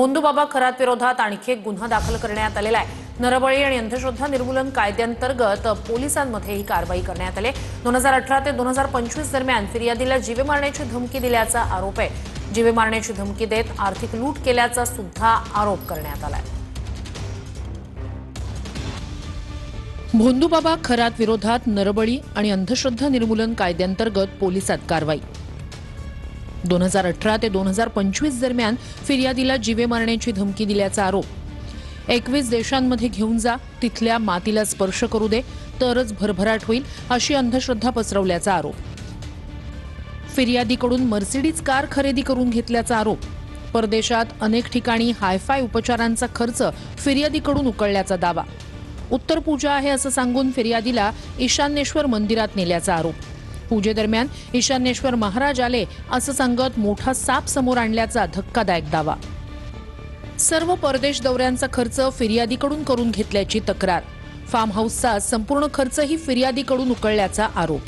भोंदूबाबा खरात विरोधात आणखी एक गुन्हा दाखल करण्यात आलेला आहे। नरबळी आणि अंधश्रद्धा निर्मूलन कायद्यांतर्गत पोलिसांमध्ये ही कारवाई करण्यात आली। 2018 ते 2025 दरम्यान फिर्यादीला जीवे मारण्याची धमकी दिल्याचा आरोप आहे। जीवे मारण्याची धमकी देत आर्थिक लूट केल्याचा सुद्धा आरोप करण्यात आलाय। भोंदूबाबा खरात विरोधात नरबळी आणि अंधश्रद्धा निर्मूलन कायद्यांतर्गत पोलिसात कारवाई। 2018 ते 2025 दरम्यान फिर्यादीला जीवे मारण्याची धमकी दिल्याचा आरोप। 21 देशांमध्ये घेऊन जा, तिथल्या मातीला स्पर्श करू दे, तरच भरभराट होईल अशी अंधश्रद्धा पसरवल्याचा आरोप। फिर्यादीकडून मर्सिडीज कार खरेदी करून घेतल्याचा आरोप। परदेशात अनेक ठिकाणी हायफाय उपचारांचा खर्च फिर्यादीकडून उकळल्याचा दावा। उत्तर पूजा आहे असं सांगून फिर्यादीला ईशान्येश्वर मंदिरात नेल्याचा आरोप। पूजेदरम्यान ईशान्येश्वर महाराज आले असं सांगत मोठा साप समोर आणल्याचा धक्कादायक दावा। सर्व परदेश दौऱ्यांचा खर्च फिर्यादीकडून करून घेतल्याची तक्रार। फार्म हाऊसचा संपूर्ण खर्चही फिर्यादीकडून उकळल्याचा आरोप।